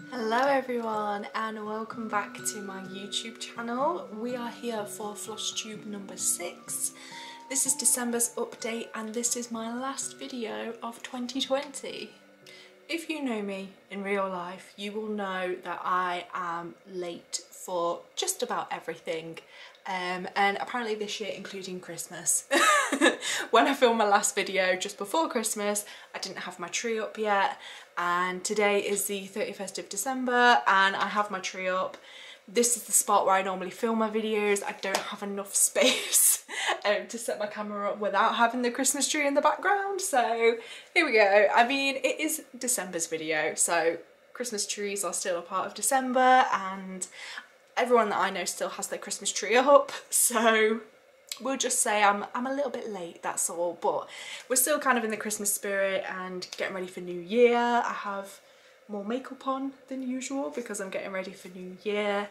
Hello everyone and welcome back to my YouTube channel. We are here for FlossTube number 6. This is December's update and this is my last video of 2020. If you know me in real life, you will know that I am late for just about everything. And apparently this year including Christmas. When I filmed my last video just before Christmas, I didn't have my tree up yet, and today is the 31st of December and I have my tree up. This is the spot where I normally film my videos. I don't have enough space to set my camera up without having the Christmas tree in the background, so here we go. I mean, it is December's video, so Christmas trees are still a part of December and everyone that I know still has their Christmas tree up, so we'll just say I'm a little bit late, that's all, but we're still kind of in the Christmas spirit and getting ready for New Year. I have more makeup on than usual because I'm getting ready for New Year.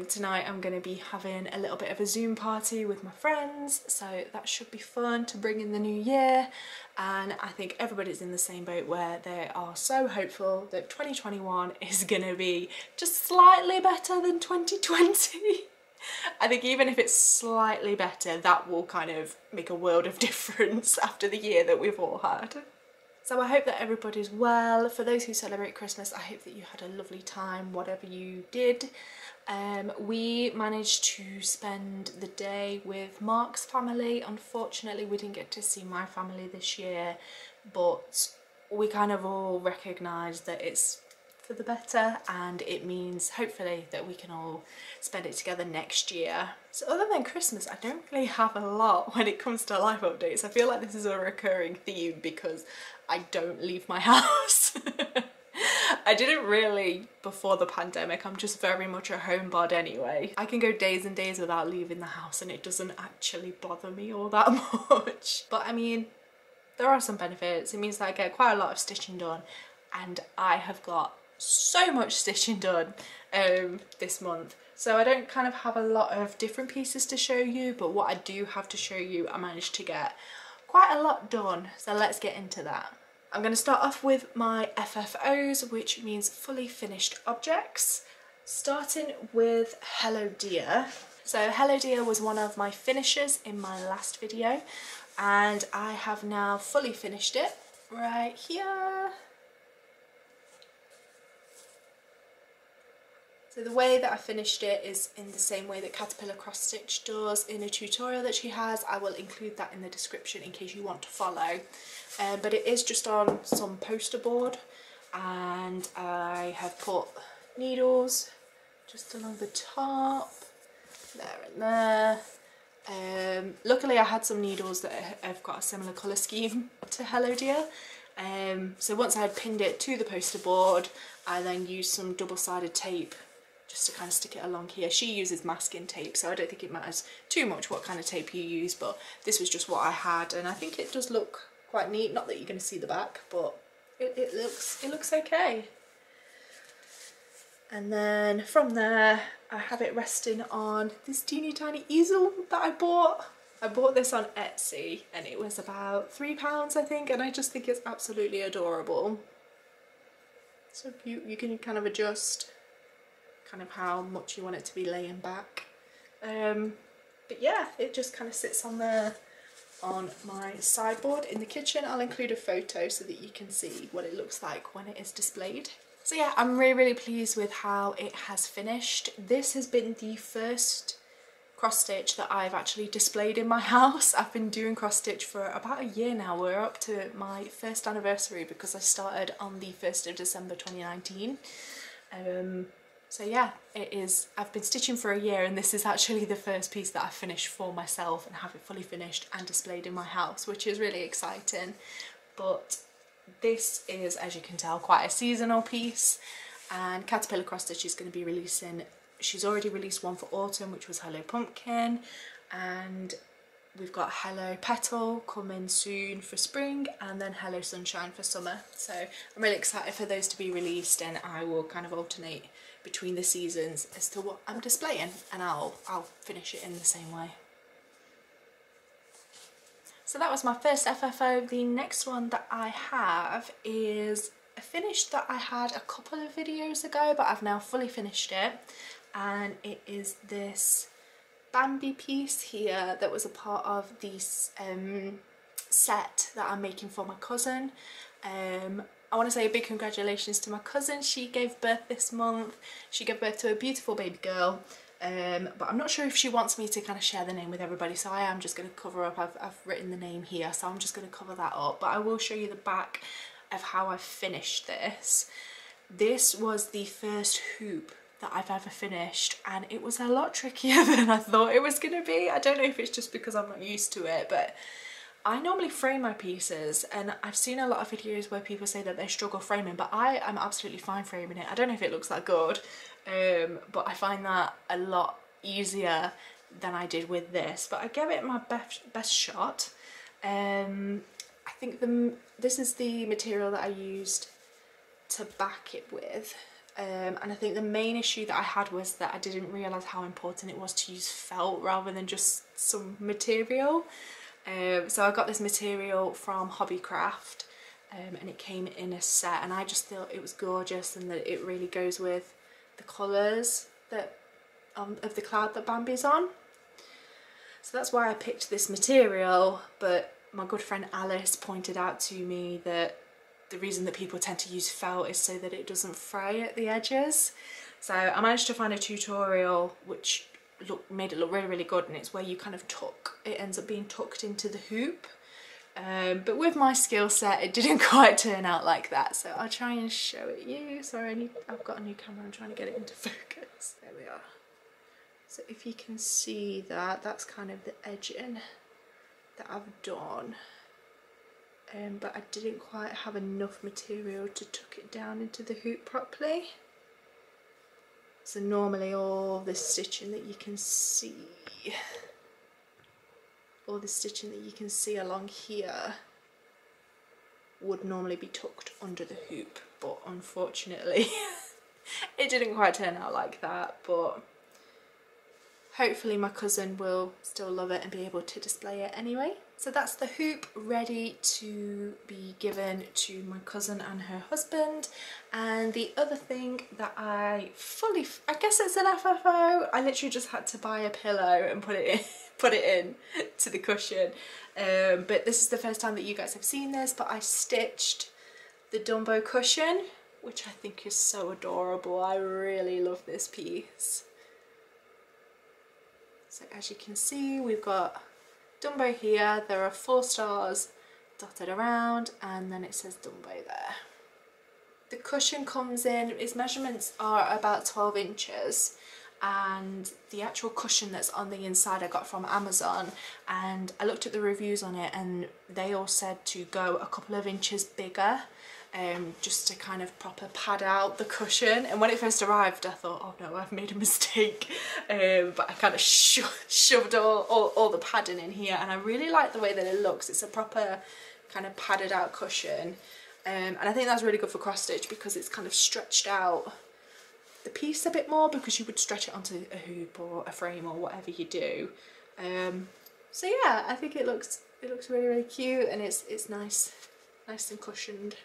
Tonight I'm going to be having a little bit of a Zoom party with my friends, so that should be fun to bring in the new year, and I think everybody's in the same boat where they are so hopeful that 2021 is going to be just slightly better than 2020. I think even if it's slightly better, that will kind of make a world of difference after the year that we've all had. So I hope that everybody's well. For those who celebrate Christmas, I hope that you had a lovely time, whatever you did. We managed to spend the day with Mark's family. Unfortunately, we didn't get to see my family this year, but we kind of all recognised that it's for the better and it means hopefully that we can all spend it together next year. So other than Christmas, I don't really have a lot when it comes to life updates. I feel like this is a recurring theme because I don't leave my house. I didn't really before the pandemic. I'm just very much a homebody anyway. I can go days and days without leaving the house and it doesn't actually bother me all that much. But I mean, there are some benefits. It means that I get quite a lot of stitching done, and I have got so much stitching done this month. So I don't kind of have a lot of different pieces to show you, but what I do have to show you, I managed to get quite a lot done. So let's get into that. I'm going to start off with my FFOs, which means fully finished objects, starting with Hello Dear. So Hello Dear was one of my finishes in my last video, and I have now fully finished it right here. So the way that I finished it is in the same way that Caterpillar Cross Stitch does in a tutorial that she has. I will include that in the description in case you want to follow. But it is just on some poster board, and I have put needles just along the top, there and there. Luckily I had some needles that have got a similar colour scheme to Hello Dear. So once I had pinned it to the poster board, I then used some double-sided tape just to kind of stick it along here. She uses masking tape, so I don't think it matters too much what kind of tape you use, but this was just what I had, and I think it does look quite neat. Not that you're going to see the back, but it looks okay. And then from there I have it resting on this teeny tiny easel that I bought. I bought this on Etsy and it was about £3 I think, and I just think it's absolutely adorable. So you can kind of adjust kind of how much you want it to be laying back. But yeah, it just kind of sits on there on my sideboard in the kitchen. I'll include a photo so that you can see what it looks like when it is displayed. So yeah, I'm really pleased with how it has finished. This has been the first cross stitch that I've actually displayed in my house. I've been doing cross stitch for about a year now. We're up to my first anniversary because I started on the 1st of December 2019. So yeah, it is. I've been stitching for a year and this is actually the first piece that I finished for myself and have it fully finished and displayed in my house, which is really exciting. But this is, as you can tell, quite a seasonal piece, and Caterpillar Cross Stitch is going to be releasing, she's already released one for autumn, which was Hello Pumpkin, and we've got Hello Petal coming soon for spring, and then Hello Sunshine for summer. So I'm really excited for those to be released, and I will kind of alternate between the seasons as to what I'm displaying, and I'll finish it in the same way. So that was my first FFO. The next one that I have is a finish that I had a couple of videos ago, but I've now fully finished it, and it is this Bambi piece here that was a part of this set that I'm making for my cousin. I want to say a big congratulations to my cousin. She gave birth this month. She gave birth to a beautiful baby girl, but I'm not sure if she wants me to kind of share the name with everybody, so I am just going to cover up. I've written the name here, so I'm just going to cover that up, but I will show you the back of how I finished this. This was the first hoop that I've ever finished, and it was a lot trickier than I thought it was going to be. I don't know if it's just because I'm not used to it, but I normally frame my pieces, and I've seen a lot of videos where people say that they struggle framing, but I am absolutely fine framing it. I don't know if it looks that good, but I find that a lot easier than I did with this, but I gave it my best shot. I think this is the material that I used to back it with, and I think the main issue that I had was that I didn't realise how important it was to use felt rather than just some material. So I got this material from Hobbycraft, and it came in a set, and I just thought it was gorgeous and that it really goes with the colours that of the cloud that Bambi's on. So that's why I picked this material, but my good friend Alice pointed out to me that the reason that people tend to use felt is so that it doesn't fray at the edges. So I managed to find a tutorial which made it look really good, and it's where you kind of tuck, it ends up being tucked into the hoop, but with my skill set it didn't quite turn out like that, so I'll try and show it you. Sorry, I've got a new camera, I'm trying to get it into focus. There we are. So if you can see that, that's kind of the edging that I've done, but I didn't quite have enough material to tuck it down into the hoop properly. So normally all this stitching that you can see, along here would normally be tucked under the hoop, but unfortunately it didn't quite turn out like that, but hopefully my cousin will still love it and be able to display it anyway. So that's the hoop ready to be given to my cousin and her husband. And the other thing that I guess it's an FFO. I literally just had to buy a pillow and put it in to the cushion. But this is the first time that you guys have seen this, but I stitched the Dumbo cushion, which I think is so adorable. I really love this piece. So as you can see, we've got Dumbo here, there are 4 stars dotted around, and then it says Dumbo there. The cushion comes in, its measurements are about 12 inches, and the actual cushion that's on the inside I got from Amazon, and I looked at the reviews on it and they all said to go a couple of inches bigger, just to kind of proper pad out the cushion. And when it first arrived I thought, oh no, I've made a mistake, but I kind of shoved all the padding in here, and I really like the way that it looks. It's a proper kind of padded out cushion, and I think that's really good for cross stitch because it's kind of stretched out the piece a bit more, because you would stretch it onto a hoop or a frame or whatever you do. So yeah, I think it looks really cute, and it's nice and cushioned.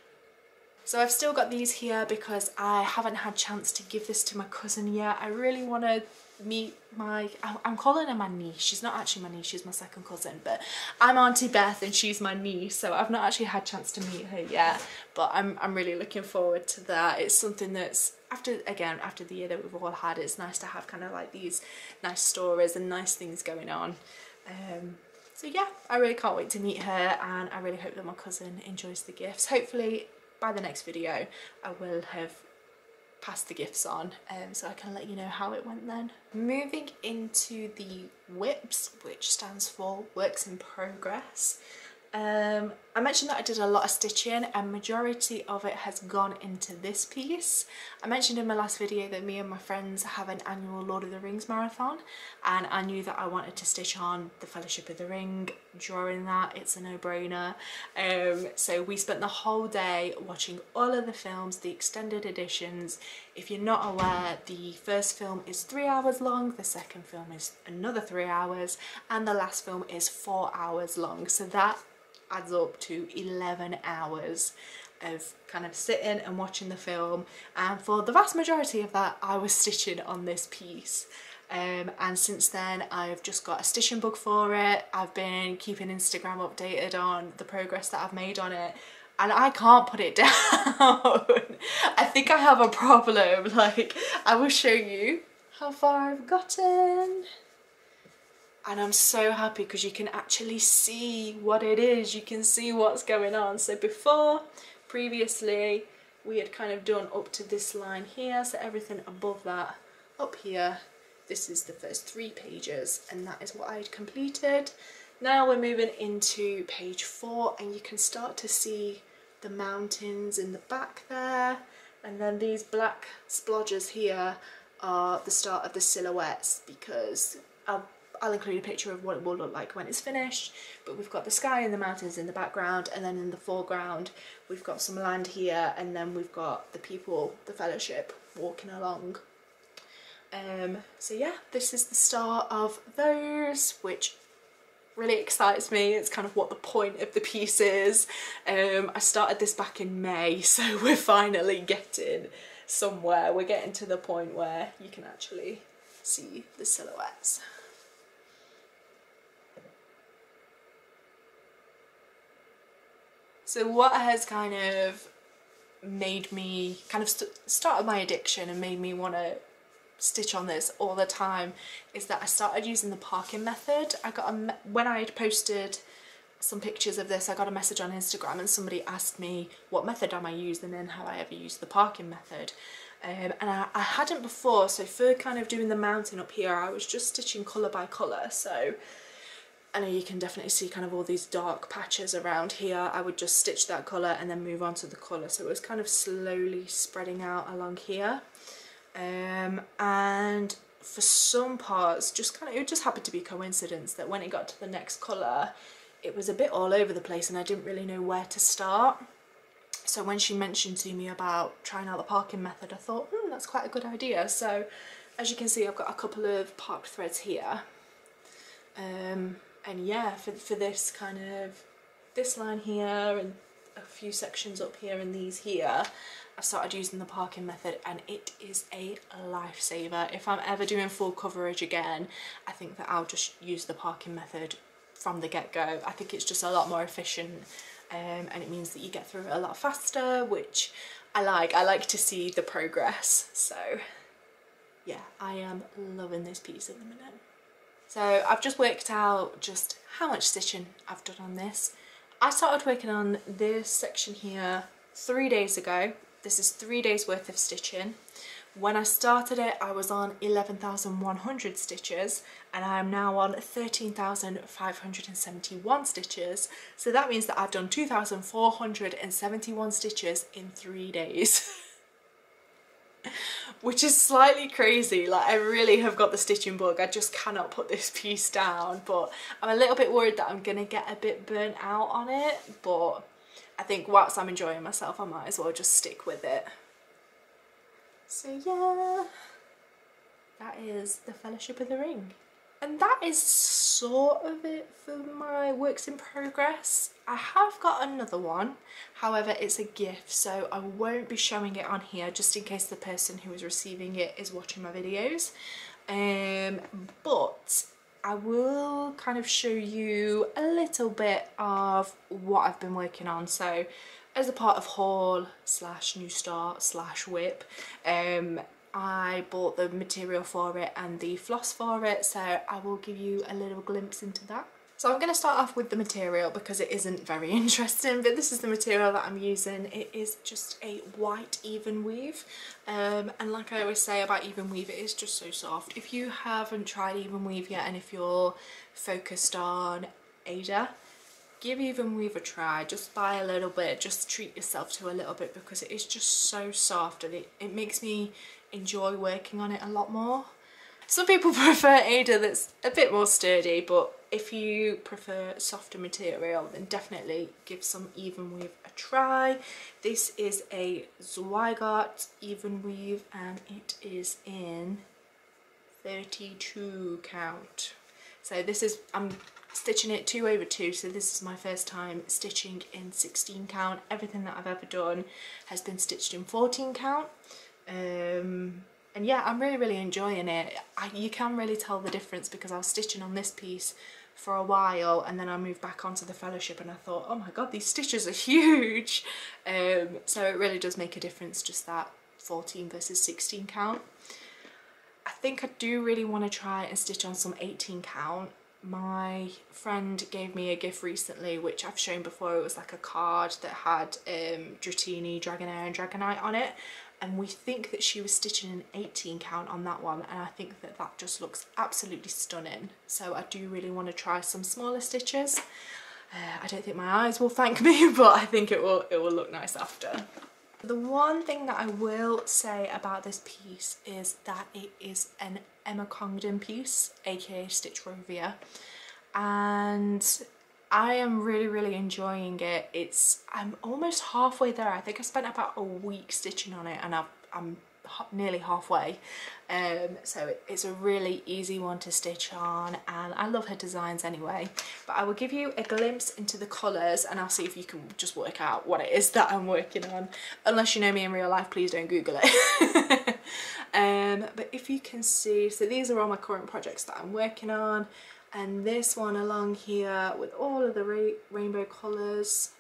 So I've still got these here because I haven't had a chance to give this to my cousin yet. I really want to meet I'm calling her my niece. She's not actually my niece, she's my second cousin, but I'm Auntie Beth and she's my niece, so I've not actually had a chance to meet her yet, but I'm really looking forward to that. It's something that's, after the year that we've all had, it's nice to have kind of like these nice stories and nice things going on. So yeah, I really can't wait to meet her, and I really hope that my cousin enjoys the gifts. Hopefully by the next video I will have passed the gifts on, so I can let you know how it went then. Moving into the whips, which stands for works in progress. I mentioned that I did a lot of stitching, and majority of it has gone into this piece. I mentioned in my last video that me and my friends have an annual Lord of the Rings marathon, and I knew that I wanted to stitch on the Fellowship of the Ring during that. It's a no-brainer. So we spent the whole day watching all of the films, the extended editions. If you're not aware, the first film is 3 hours long, the second film is another 3 hours, and the last film is 4 hours long. So that adds up to 11 hours, of kind of sitting and watching the film, and for the vast majority of that I was stitching on this piece. And since then I've just got a stitching book for it. I've been keeping Instagram updated on the progress that I've made on it, and I can't put it down. I think I have a problem. Like, I will show you how far I've gotten. And I'm so happy because you can actually see what it is. You can see what's going on. So previously, we had kind of done up to this line here. So everything above that up here, this is the first 3 pages, and that is what I had completed. Now we're moving into page 4, and you can start to see the mountains in the back there. And then these black splodges here are the start of the silhouettes, because I'll include a picture of what it will look like when it's finished. But we've got the sky and the mountains in the background, and then in the foreground we've got some land here, and then we've got the people, the fellowship, walking along. So yeah, this is the start of those, which really excites me. It's kind of what the point of the piece is. I started this back in May, so we're finally getting somewhere. We're getting to the point where you can actually see the silhouettes. So what has kind of made me kind of started my addiction and made me want to stitch on this all the time is that I started using the parking method. When I had posted some pictures of this, I got a message on Instagram, and somebody asked me what method am I using and have I ever used the parking method. And I hadn't before, so for kind of doing the mountain up here, I was just stitching colour by colour. So I know you can definitely see kind of all these dark patches around here. I would just stitch that colour and then move on to the colour. So it was kind of slowly spreading out along here. And for some parts, it just happened to be coincidence that when it got to the next colour, it was a bit all over the place and I didn't really know where to start. So when she mentioned to me about trying out the parking method, I thought, that's quite a good idea. So as you can see, I've got a couple of parked threads here. And yeah, for this kind of, this line here and a few sections up here and these here, I've started using the parking method, and it is a lifesaver. If I'm ever doing full coverage again, I think that I'll just use the parking method from the get-go. I think it's just a lot more efficient, and it means that you get through it a lot faster, which I like. I like to see the progress. So yeah, I am loving this piece at the minute. So I've just worked out just how much stitching I've done on this. I started working on this section here 3 days ago. This is 3 days worth of stitching. When I started it, I was on 11,100 stitches, and I am now on 13,571 stitches. So that means that I've done 2,471 stitches in 3 days. Which is slightly crazy. Like, I really have got the stitching bug. I just cannot put this piece down, but I'm a little bit worried that I'm gonna get a bit burnt out on it, but I think whilst I'm enjoying myself, I might as well just stick with it. So yeah, that is the Fellowship of the Ring. And that is sort of it for my works in progress. I have got another one, however it's a gift, so I won't be showing it on here just in case the person who is receiving it is watching my videos. But I will kind of show you a little bit of what I've been working on. So as a part of haul / new start / whip, I bought the material for it and the floss for it, so I will give you a little glimpse into that. So I'm going to start off with the material because it isn't very interesting, but this is the material that I'm using. It is just a white even weave, and like I always say about even weave, it is just so soft. If you haven't tried even weave yet, and if you're focused on Ada, give even weave a try. Just buy a little bit, just treat yourself to a little bit, because it is just so soft, and it makes me enjoy working on it a lot more. Some people prefer Ada that's a bit more sturdy, but if you prefer softer material, then definitely give some even weave a try. This is a Zweigart even weave, and it is in 32 count. So this is, I'm stitching it 2 over 2, so this is my first time stitching in 16 count. Everything that I've ever done has been stitched in 14 count. And yeah, I'm really enjoying it. You can really tell the difference because I was stitching on this piece for a while and then I moved back onto the Fellowship and I thought, oh my god, these stitches are huge. So it really does make a difference, just that 14 versus 16 count. I think I do really want to try and stitch on some 18 count. My friend gave me a gift recently, which I've shown before. It was like a card that had Dratini, Dragonair and Dragonite on it, and we think that she was stitching an 18 count on that one, and I think that that just looks absolutely stunning. So I do really want to try some smaller stitches. I don't think my eyes will thank me, but I think it will look nice after. The one thing that I will say about this piece is that it is an Emma Congdon piece, aka Stitch Rovia, and I am really enjoying it. I'm almost halfway there. I think I spent about a week stitching on it and I'm nearly halfway. So it's a really easy one to stitch on and I love her designs anyway. But I will give you a glimpse into the colours and I'll see if you can just work out what it is that I'm working on. Unless you know me in real life, please don't Google it. But if you can see, so these are all my current projects that I'm working on. And this one along here with all of the rainbow colours,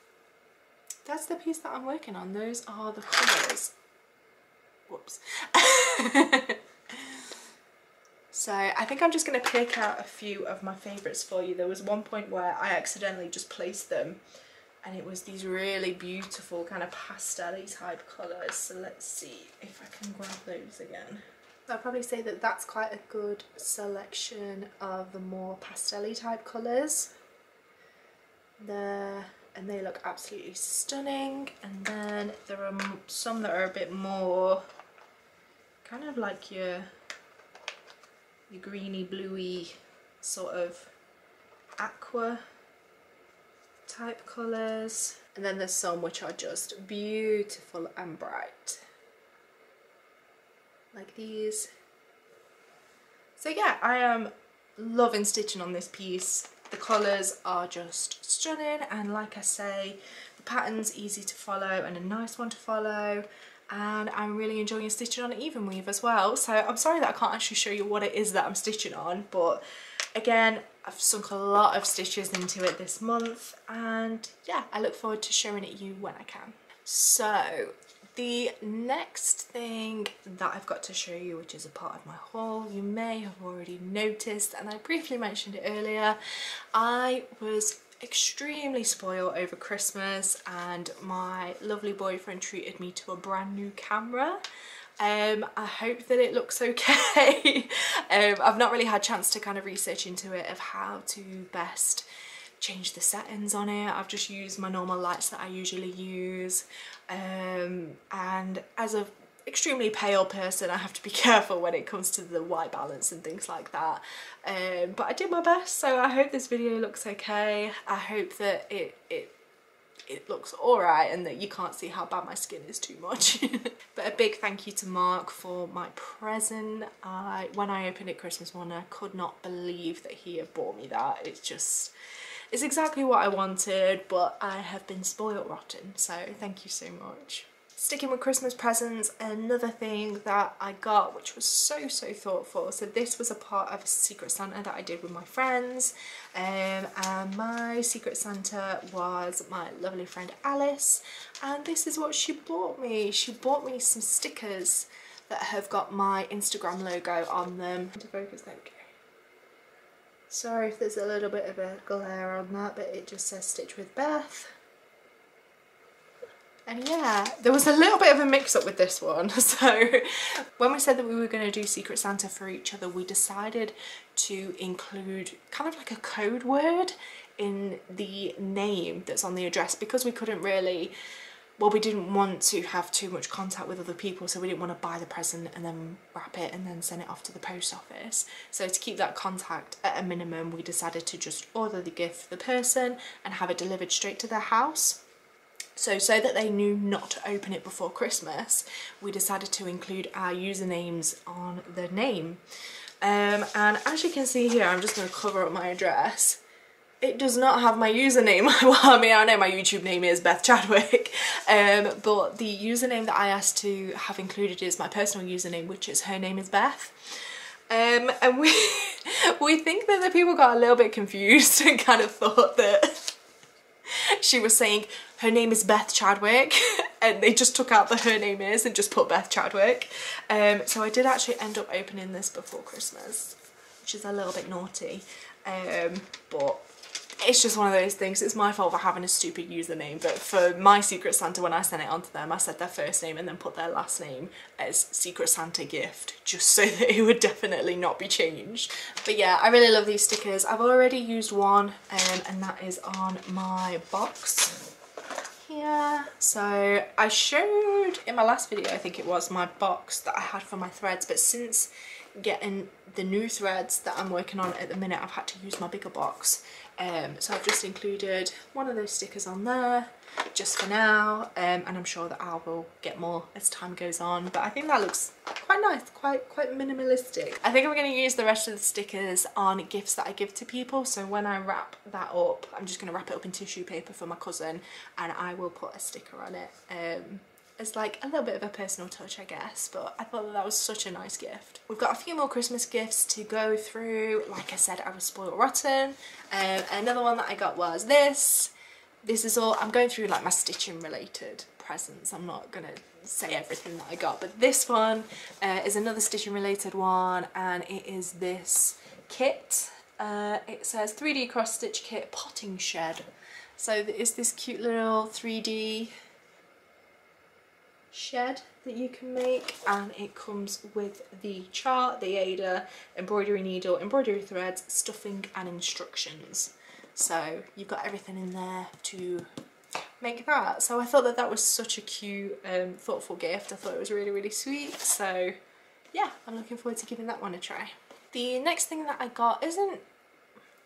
that's the piece that I'm working on. Those are the colours. Whoops. So I think I'm just going to pick out a few of my favourites for you. There was one point where I accidentally just placed them and it was these really beautiful kind of pastel-y type colours. So let's see if I can grab those again. I'll probably say that that's quite a good selection of the more pastel-y type colours there, and they look absolutely stunning. And then there are some that are a bit more kind of like your greeny bluey sort of aqua type colours, and then there's some which are just beautiful and bright like these. So yeah, I am loving stitching on this piece. The colours are just stunning, and like I say, the pattern's easy to follow and a nice one to follow, and I'm really enjoying stitching on even weave as well. So I'm sorry that I can't actually show you what it is that I'm stitching on, but again, I've sunk a lot of stitches into it this month, and yeah, I look forward to showing it you when I can. So the next thing that I've got to show you, which is a part of my haul, you may have already noticed, and I briefly mentioned it earlier, I was extremely spoiled over Christmas and my lovely boyfriend treated me to a brand new camera. I hope that it looks okay. I've not really had a chance to kind of research into it of how to best change the settings on it. I've just used my normal lights that I usually use, and as a extremely pale person I have to be careful when it comes to the white balance and things like that, but I did my best, so I hope this video looks okay. I hope that it looks alright and that you can't see how bad my skin is too much. But a big thank you to Mark for my present. When I opened it Christmas morning, I could not believe that he had bought me that. It's exactly what I wanted, but I have been spoiled rotten, so thank you so much. Sticking with Christmas presents, another thing that I got, which was so thoughtful. So this was a part of a Secret Santa that I did with my friends, and my Secret Santa was my lovely friend Alice, and this is what she bought me. She bought me some stickers that have got my Instagram logo on them. To focus, there we go. Sorry if there's a little bit of a glare on that, but it just says Stitch with Beth. And yeah, there was a little bit of a mix-up with this one. So when we said that we were going to do Secret Santa for each other, we decided to include kind of like a code word in the name that's on the address, because we couldn't really, well, we didn't want to have too much contact with other people, so we didn't want to buy the present and then wrap it and then send it off to the post office. So to keep that contact at a minimum, we decided to just order the gift for the person and have it delivered straight to their house. So that they knew not to open it before Christmas, we decided to include our usernames on the name. And as you can see here, I'm just going to cover up my address. it does not have my username. Well, I mean, I know my YouTube name is Beth Chadwick, but the username that I asked to have included is my personal username, which is her name is Beth. And we think that the people got a little bit confused and kind of thought that she was saying her name is Beth Chadwick, and they just took out the her name is and just put Beth Chadwick. So I did actually end up opening this before Christmas, which is a little bit naughty, but it's just one of those things. It's my fault for having a stupid username, but for my Secret Santa, when I sent it on to them, I said their first name and then put their last name as Secret Santa Gift, just so that it would definitely not be changed. But yeah, I really love these stickers. I've already used one, and that is on my box here. So I showed in my last video, I think it was, my box that I had for my threads, but since getting the new threads that I'm working on at the minute, I've had to use my bigger box. So I've just included one of those stickers on there just for now, and I'm sure that I will get more as time goes on, but I think that looks quite nice, quite minimalistic. I think I'm going to use the rest of the stickers on gifts that I give to people, so when I wrap that up, I'm just going to wrap it up in tissue paper for my cousin, and I will put a sticker on it. It's like a little bit of a personal touch, I guess, but I thought that was such a nice gift. We've got a few more Christmas gifts to go through. Like I said, I was spoiled rotten. Another one that I got was this. This is all, I'm going through like my stitching related presents. I'm not gonna say everything that I got, but this one is another stitching related one, and it is this kit. It says 3D cross stitch kit potting shed. So it's this cute little 3D shed that you can make, and it comes with the chart, the Ada, embroidery needle, embroidery threads, stuffing and instructions. So you've got everything in there to make that. So I thought that that was such a cute, thoughtful gift. I thought it was really sweet. So yeah, I'm looking forward to giving that one a try. The next thing that I got is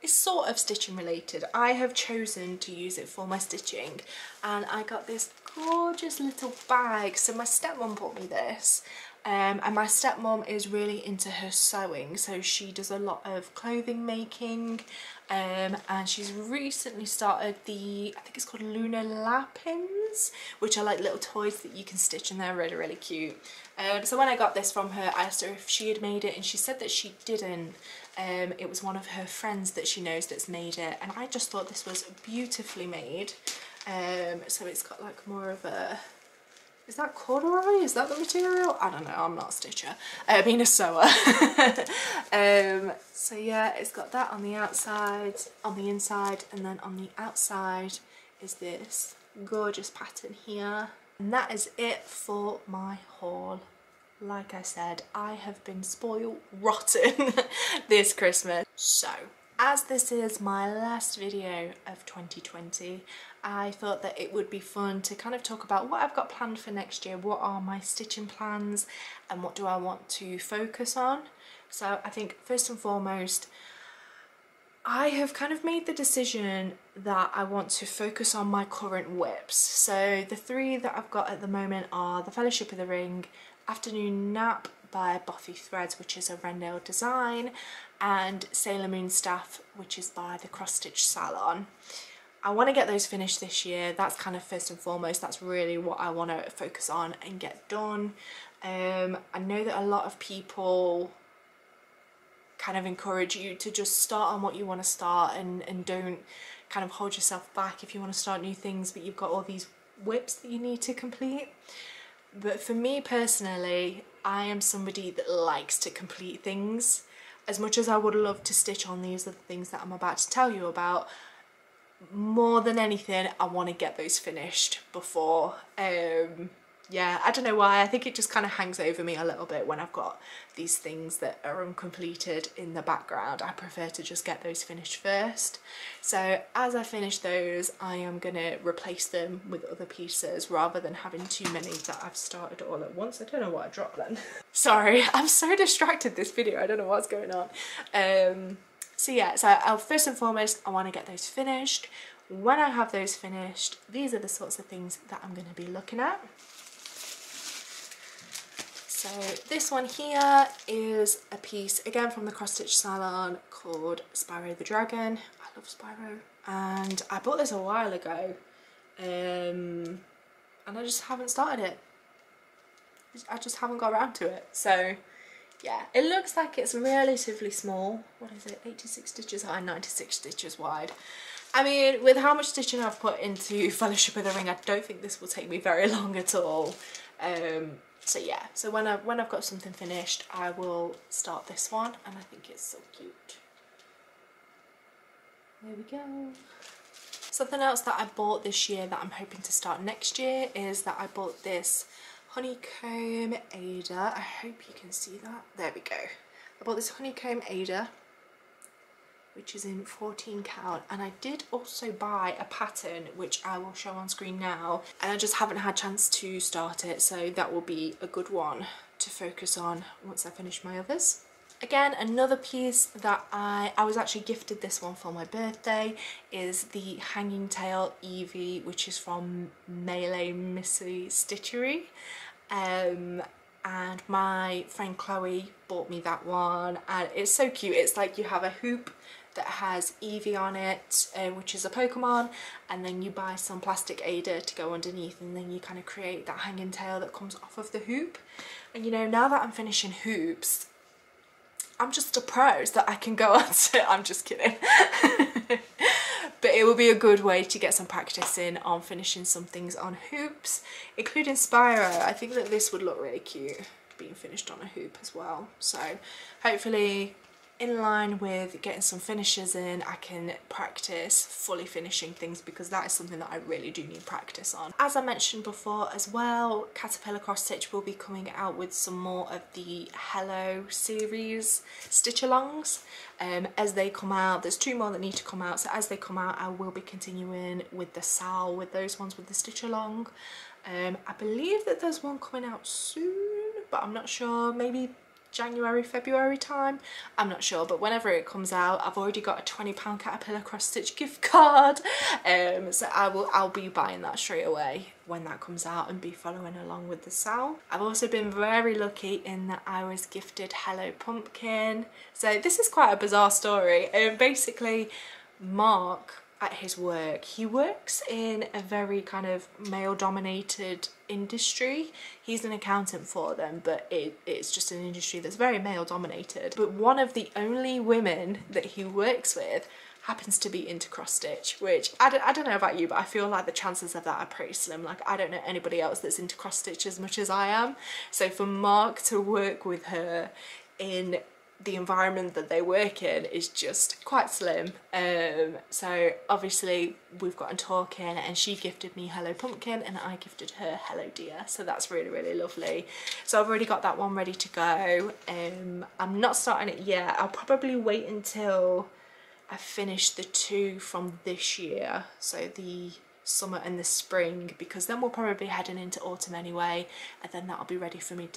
sort of stitching related. I have chosen to use it for my stitching, and I got this gorgeous little bag. So my stepmom bought me this, and my stepmom is really into her sewing, so she does a lot of clothing making, and she's recently started the, I think it's called Lunar Lapins, which are like little toys that you can stitch, and they're really cute. So when I got this from her, I asked her if she had made it, and she said that she didn't. It was one of her friends that she knows that's made it, and I just thought this was beautifully made. So it's got like more of a, is that corduroy? Is that the material? I don't know, I'm not a stitcher. I mean a sewer. So yeah, it's got that on the outside, on the inside, and then on the outside is this gorgeous pattern here. And that is it for my haul. Like I said, I have been spoiled rotten this Christmas. So, as this is my last video of 2020, I thought that it would be fun to kind of talk about what I've got planned for next year, what are my stitching plans, and what do I want to focus on. So I think first and foremost, I have kind of made the decision that I want to focus on my current whips. So the three that I've got at the moment are the Fellowship of the Ring, Afternoon Nap by Buffy Threads, which is a Rendale design, and Sailor Moon Staff, which is by the Cross Stitch Salon. I want to get those finished this year. That's kind of first and foremost. That's really what I want to focus on and get done. I know that a lot of people kind of encourage you to just start on what you want to start, and don't kind of hold yourself back if you want to start new things, but you've got all these whips that you need to complete. But for me personally, I am somebody that likes to complete things. As much as I would love to stitch on these other things that I'm about to tell you about, more than anything, I want to get those finished before. Yeah, I don't know why, I think it just kind of hangs over me a little bit when I've got these things that are uncompleted in the background. I prefer to just get those finished first. So as I finish those, I am going to replace them with other pieces rather than having too many that I've started all at once. I don't know what I dropped then. Sorry, I'm so distracted this video, I don't know what's going on. So yeah, so first and foremost, I want to get those finished. When I have those finished, these are the sorts of things that I'm going to be looking at. So this one here is a piece again from the Cross Stitch Salon called Spyro the Dragon. I love Spyro, and I bought this a while ago, and I just haven't started it. I just haven't got around to it. So yeah, it looks like it's relatively small. What is it? 86 stitches high, 96 stitches wide. I mean, with how much stitching I've put into Fellowship of the Ring, I don't think this will take me very long at all. So yeah, so when I've got something finished, I will start this one, and I think it's so cute. There we go. Something else that I bought this year that I'm hoping to start next year is that I bought this honeycomb Ada. I hope you can see that. There we go. I bought this honeycomb Ada, which is in 14 count, and I did also buy a pattern which I will show on screen now, and I just haven't had a chance to start it, so that will be a good one to focus on once I finish my others. Again, another piece that I was actually gifted this one for my birthday is the Hanging Tail Evie, which is from Melee Missy Stitchery. And my friend Chloe bought me that one, and it's so cute. It's like you have a hoop that has Eevee on it, which is a Pokemon, and then you buy some plastic Ada to go underneath, and then you kind of create that hanging tail that comes off of the hoop. And you know, now that I'm finishing hoops, I'm just a pro, so that I can go on to, I'm just kidding. But it will be a good way to get some practice in on finishing some things on hoops, including Spyro. I think that this would look really cute being finished on a hoop as well. So hopefully, in line with getting some finishes in, I can practice fully finishing things, because that is something that I really do need practice on. As I mentioned before as well, Caterpillar Cross Stitch will be coming out with some more of the Hello series stitch-alongs. As they come out, there's 2 more that need to come out, so as they come out I will be continuing with the Sal, with those ones with the stitch-along. I believe that there's one coming out soon, but I'm not sure, maybe January, February time, I'm not sure, but whenever it comes out, I've already got a £20 Caterpillar Cross Stitch gift card, so I'll be buying that straight away when that comes out and be following along with the Sal. I've also been very lucky in that I was gifted Hello Pumpkin. So this is quite a bizarre story. Basically, Mark at his work, he works in a very kind of male dominated industry. He's an accountant for them, but it's just an industry that's very male dominated. But one of the only women that he works with happens to be into cross stitch, which I don't know about you, but I feel like the chances of that are pretty slim. Like, I don't know anybody else that's into cross stitch as much as I am. So for Mark to work with her in the environment that they work in is just quite slim. So obviously we've gotten talking, and she gifted me Hello Pumpkin and I gifted her Hello Dear, so that's really, really lovely. So I've already got that one ready to go. I'm not starting it yet. I'll probably wait until I finish the 2 from this year, so the summer and the spring, because then we'll probably be heading into autumn anyway, and then that'll be ready for me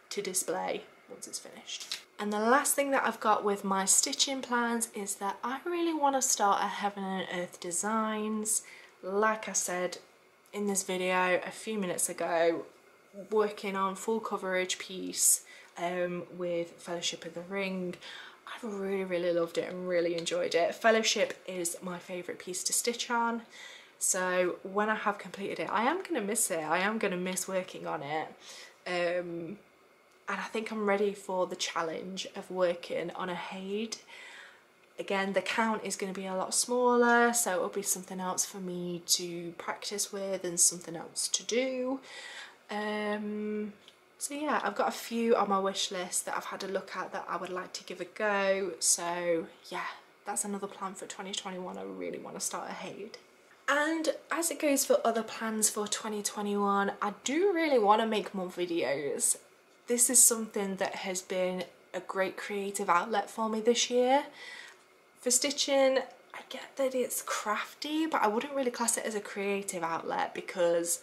to display once it's finished. And the last thing that I've got with my stitching plans is that I really want to start a Heaven and Earth Designs. Like I said in this video a few minutes ago, working on full coverage piece with Fellowship of the Ring. I've really, really loved it and really enjoyed it. Fellowship is my favourite piece to stitch on, so when I have completed it, I am going to miss it. I am going to miss working on it. And I think I'm ready for the challenge of working on a Haid. Again, the count is going to be a lot smaller, so it'll be something else for me to practice with and something else to do. So yeah, I've got a few on my wish list that I've had a look at that I would like to give a go. So yeah, that's another plan for 2021. I really want to start a Haid. And as it goes for other plans for 2021, I do really want to make more videos. This is something that has been a great creative outlet for me this year. For stitching, I get that it's crafty, but I wouldn't really class it as a creative outlet because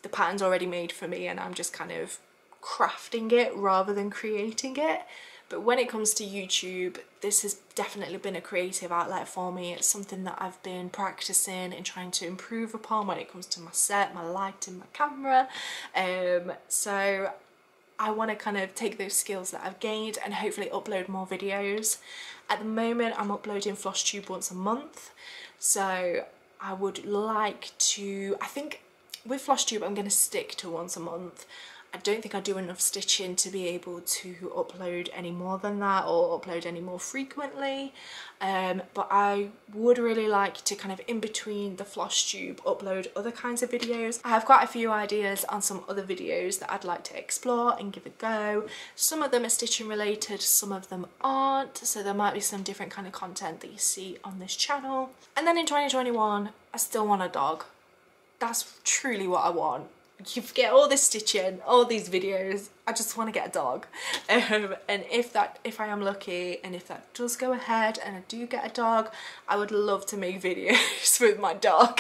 the pattern's already made for me and I'm just kind of crafting it rather than creating it. But when it comes to YouTube, this has definitely been a creative outlet for me. It's something that I've been practicing and trying to improve upon when it comes to my set, my lighting, my camera. So I want to kind of take those skills that I've gained and hopefully upload more videos. At the moment I'm uploading FlossTube once a month, so I would like to, I think with FlossTube I'm going to stick to once a month. I don't think I do enough stitching to be able to upload any more than that or upload any more frequently, but I would really like to kind of in between the FlossTube upload other kinds of videos. I have quite a few ideas on some other videos that I'd like to explore and give a go. Some of them are stitching related, some of them aren't, so there might be some different kind of content that you see on this channel. And then in 2021 I still want a dog. That's truly what I want. You forget all this stitching, all these videos, I just want to get a dog. And if I am lucky and if that does go ahead and I do get a dog, I would love to make videos with my dog.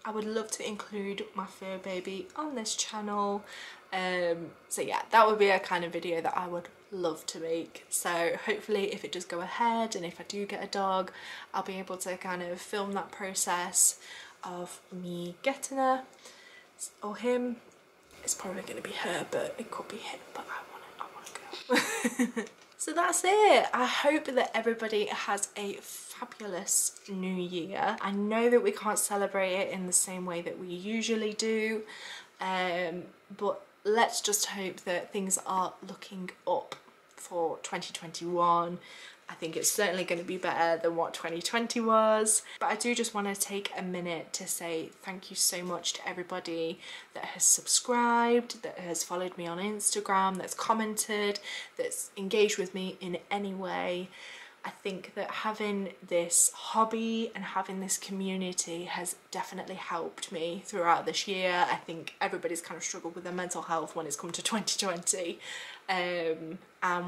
I would love to include my fur baby on this channel. So yeah, that would be a kind of video that I would love to make. So hopefully if it does go ahead and if I do get a dog, I'll be able to kind of film that process of me getting her. Or him. It's probably going to be her, but it could be him, but I want to go. So that's it. I hope that everybody has a fabulous new year. I know that we can't celebrate it in the same way that we usually do, but let's just hope that things are looking up for 2021. I think it's certainly going to be better than what 2020 was. But I do just want to take a minute to say thank you so much to everybody that has subscribed, that has followed me on Instagram, that's commented, that's engaged with me in any way. I think that having this hobby and having this community has definitely helped me throughout this year. I think everybody's kind of struggled with their mental health when it's come to 2020. And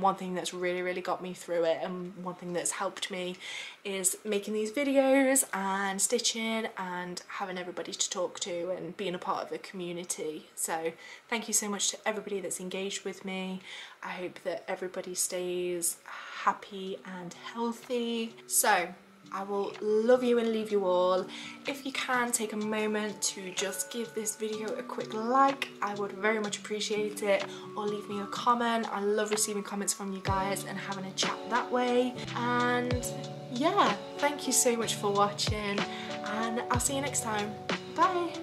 one thing that's really got me through it, and one thing that's helped me, is making these videos and stitching and having everybody to talk to and being a part of the community. So thank you so much to everybody that's engaged with me. I hope that everybody stays happy and healthy. So I will love you and leave you all. If you can take a moment to just give this video a quick like, I would very much appreciate it, or leave me a comment. I love receiving comments from you guys and having a chat that way. And yeah, thank you so much for watching, and I'll see you next time. Bye.